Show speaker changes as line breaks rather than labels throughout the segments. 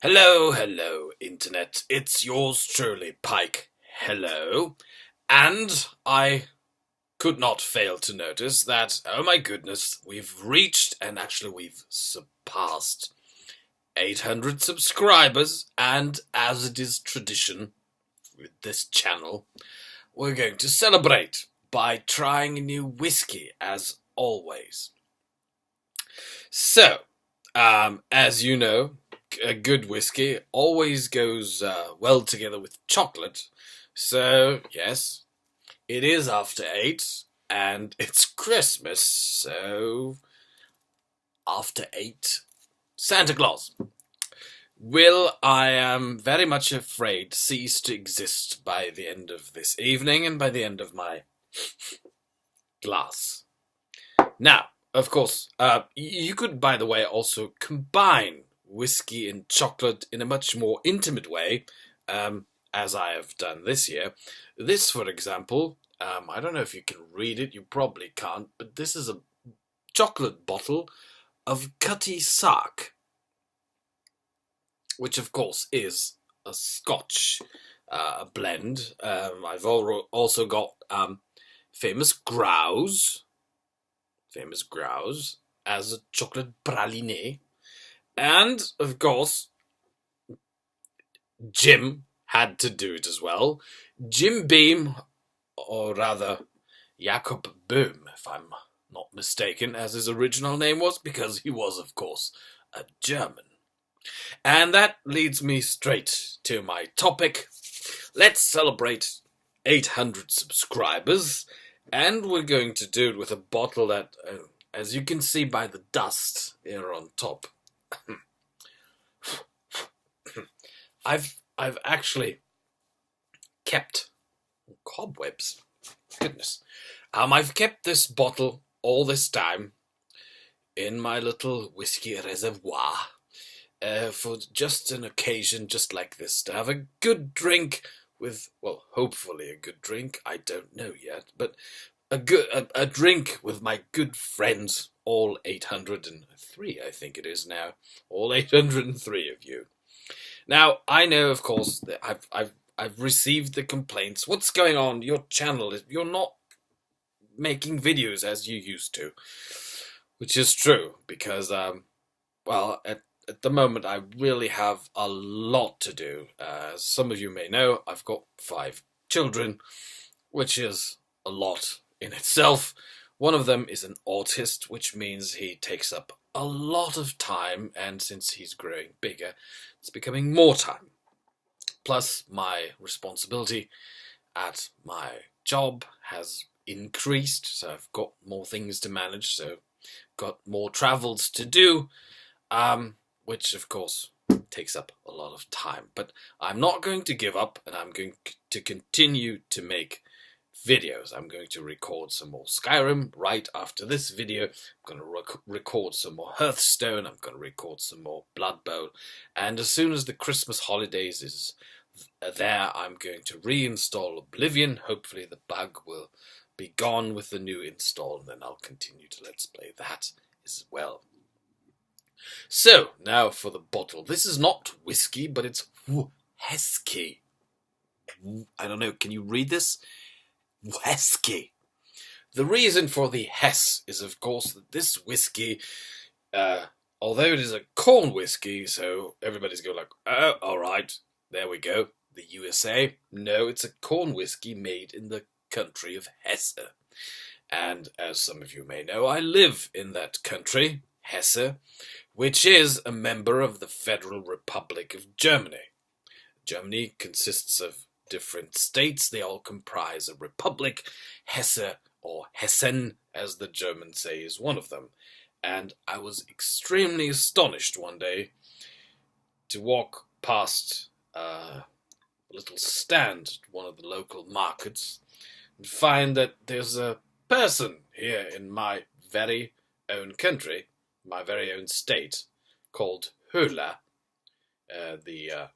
Hello, hello, Internet. It's yours truly, Pike. Hello. And I could not fail to notice that, oh my goodness, we've reached and actually we've surpassed 800 subscribers. And as it is tradition with this channel, we're going to celebrate by trying a new whiskey as always. So, as you know, a good whiskey always goes well together with chocolate. So, yes, it is after 8 and it's Christmas. So, after 8, Santa Claus will, I am very much afraid, cease to exist by the end of this evening and by the end of my glass. Now, of course, you could, by the way, also combine whiskey and chocolate in a much more intimate way, as I have done this year. This, for example, I don't know if you can read it, you probably can't, but this is a chocolate bottle of Cutty Sark, which of course is a Scotch blend. I've also got famous Grouse as a chocolate praline. And, of course, Jim had to do it as well. Jim Beam, or rather, Jakob Böhm, if I'm not mistaken, as his original name was, because he was, of course, a German. And that leads me straight to my topic. Let's celebrate 800 subscribers, and we're going to do it with a bottle that, as you can see by the dust here on top, I've actually kept cobwebs. Goodness. I've kept this bottle all this time in my little whiskey reservoir for just an occasion just like this, to have a good drink with, well, hopefully a good drink, I don't know yet, but a drink with my good friends, all 803, I think it is now, all 803 of you. Now, I know, of course, that I've received the complaints. What's going on? Your channel, you're not making videos as you used to, which is true, because, well, at the moment, I really have a lot to do. As some of you may know, I've got 5 children, which is a lot in itself. One of them is an autist, which means he takes up a lot of time, and since he's growing bigger, it's becoming more time. Plus, my responsibility at my job has increased, so I've got more things to manage, so got more travels to do, which of course takes up a lot of time. But I'm not going to give up, and I'm going to continue to make videos. I'm going to record some more Skyrim right after this video. I'm going to record some more Hearthstone. I'm going to record some more Blood Bowl. And as soon as the Christmas holidays is there, I'm going to reinstall Oblivion. Hopefully the bug will be gone with the new install, and then I'll continue to Let's Play that as well. So, now for the bottle. This is not whiskey, but it's whiskey. I don't know, can you read this? Whiskey. The reason for the Hess is, of course, that this whiskey, although it is a corn whiskey, so everybody's going like, oh, all right, there we go, the USA. No, it's a corn whiskey made in the country of Hesse. And as some of you may know, I live in that country, Hesse, which is a member of the Federal Republic of Germany. Germany consists of different states. They all comprise a republic. Hesse, or Hessen, as the Germans say, is one of them. And I was extremely astonished one day to walk past a little stand at one of the local markets and find that there's a person here in my very own country, my very own state, called Höhler. The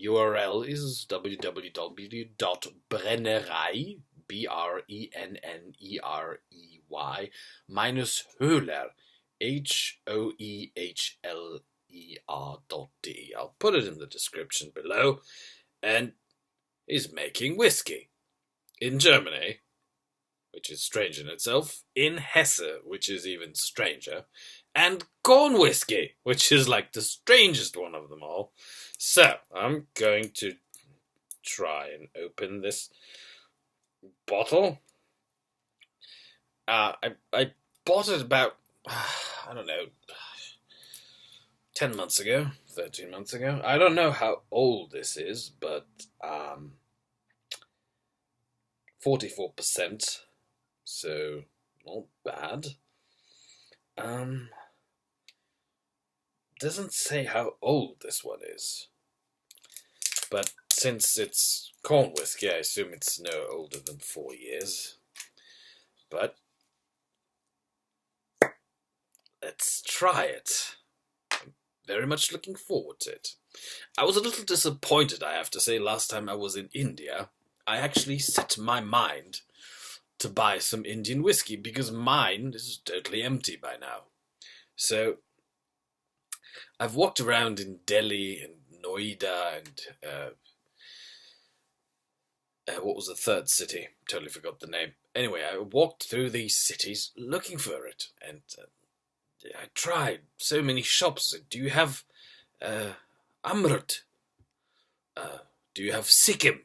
URL is www.brennerei, BRENNEREY, minus Höhler, HOEHLER.de. whiskey. I'll put it in the description below. And he's making whiskey in Germany, which is strange in itself, in Hesse, which is even stranger, and corn whiskey, which is like the strangest one of them all. So, I'm going to try and open this bottle. I bought it about, I don't know, 10 months ago, 13 months ago. I don't know how old this is, but 44%, so not bad. Doesn't say how old this one is, but since it's corn whiskey, I assume it's no older than 4 years. But let's try it. I'm very much looking forward to it. I was a little disappointed, I have to say, last time I was in India. I actually set my mind to buy some Indian whiskey because mine is totally empty by now. So I've walked around in Delhi and Noida and what was the third city? Totally forgot the name. Anyway, I walked through these cities looking for it, and I tried so many shops. Do you have Amrut? Do you have Sikkim?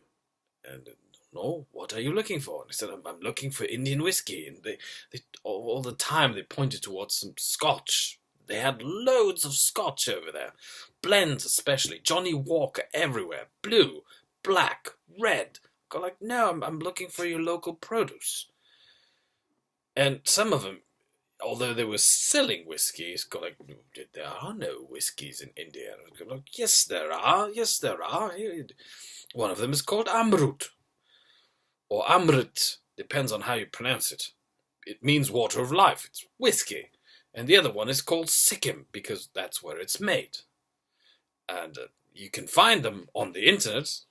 And no, what are you looking for? And I said, I'm looking for Indian whiskey. And they all the time they pointed towards some Scotch. They had loads of Scotch over there. Blends especially. Johnny Walker everywhere. Blue, black, red. Go like, no, I'm looking for your local produce. And some of them, although they were selling whiskies, go like, there are no whiskies in India. Go like, yes, there are. Yes, there are. One of them is called Amrut. Or Amrit. Depends on how you pronounce it. It means water of life. It's whiskey. And the other one is called Sikkim, because that's where it's made. And you can find them on the internet.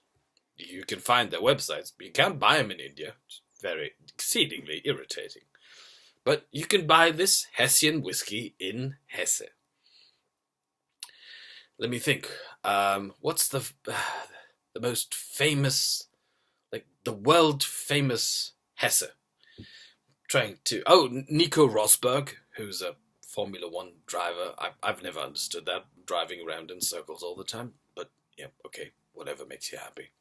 You can find their websites, but you can't buy them in India. It's very exceedingly irritating. But you can buy this Hessian whiskey in Hesse. Let me think. What's the most famous, like the world famous Hesse? Nico Rosberg, who's a Formula One driver. I've never understood that, driving around in circles all the time. But yeah, okay, whatever makes you happy.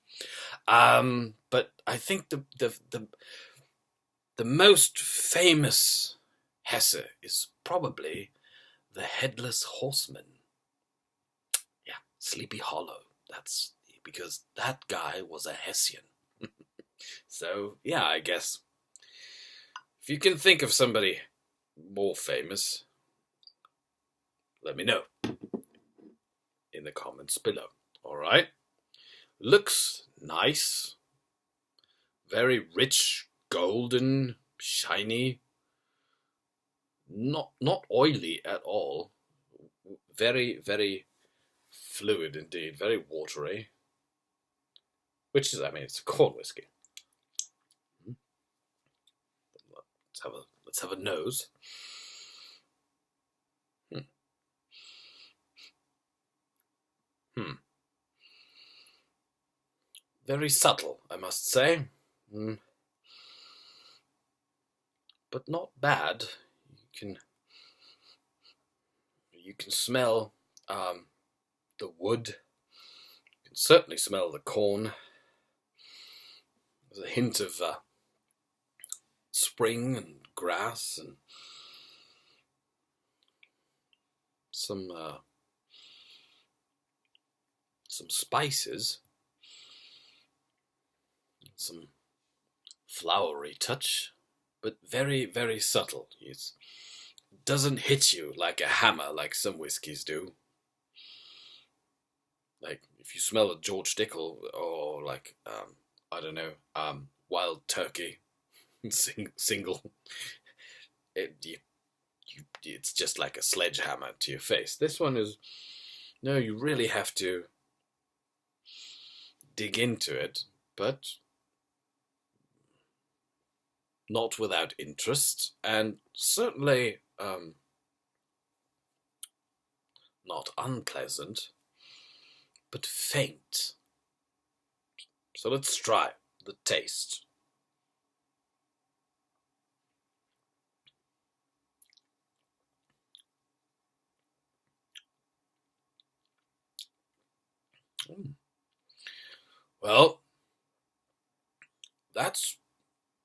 But I think the most famous Hesse is probably the Headless Horseman. Yeah, Sleepy Hollow. That's because that guy was a Hessian. So yeah, I guess if you can think of somebody more famous, let me know in the comments below. All right. Looks nice. Very rich, golden, shiny. Not oily at all. Very, very fluid indeed. Very watery. Which is, I mean, it's corn whiskey. Let's have a nose. Very subtle, I must say. But not bad. You can smell the wood. You can certainly smell the corn. There's a hint of spring and grass and some spices. Some flowery touch, but very, very subtle. It doesn't hit you like a hammer like some whiskies do. Like if you smell a George Dickel or like, I don't know, Wild Turkey single, it's just like a sledgehammer to your face. This one is, no, you really have to dig into it, but not without interest, and certainly not unpleasant. but faint. So let's try the taste. Well, that's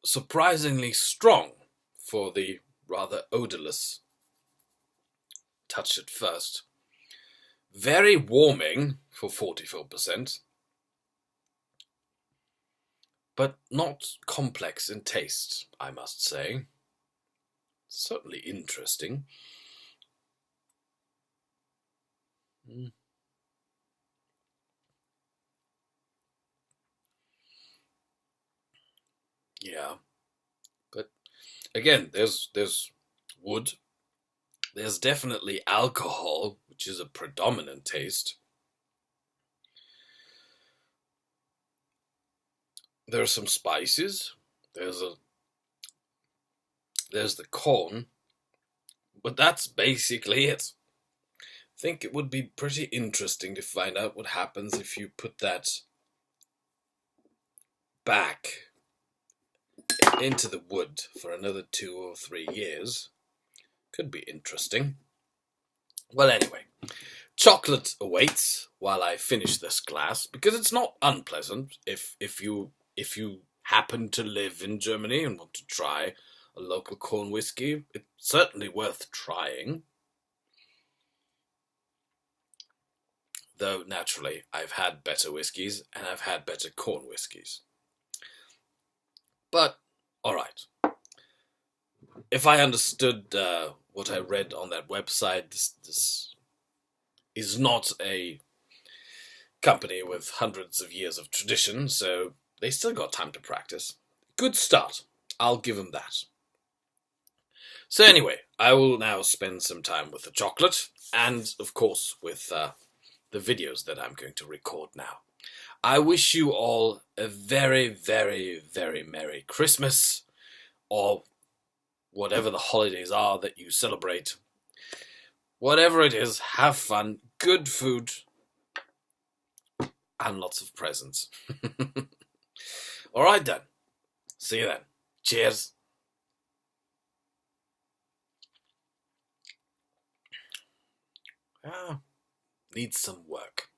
surprisingly strong for the rather odorless touch at first. Very warming for 44%, but not complex in taste, I must say. Certainly interesting. Yeah, but again, there's wood. There's definitely alcohol, which is a predominant taste. There are some spices. There's the corn, but that's basically it. I think it would be pretty interesting to find out what happens if you put that back into the wood for another 2 or 3 years. Could be interesting. Well, anyway, chocolate awaits while I finish this glass, because it's not unpleasant if you happen to live in Germany and want to try a local corn whiskey. It's certainly worth trying. Though, naturally, I've had better whiskies and I've had better corn whiskies. But, alright. If I understood what I read on that website, this is not a company with hundreds of years of tradition, so they still got time to practice. Good start. I'll give them that. So anyway, I will now spend some time with the chocolate, and of course with the videos that I'm going to record now. I wish you all a very, very, very Merry Christmas, or whatever the holidays are that you celebrate. Whatever it is, have fun, good food, and lots of presents. Alright then. See you then. Cheers. Needs some work.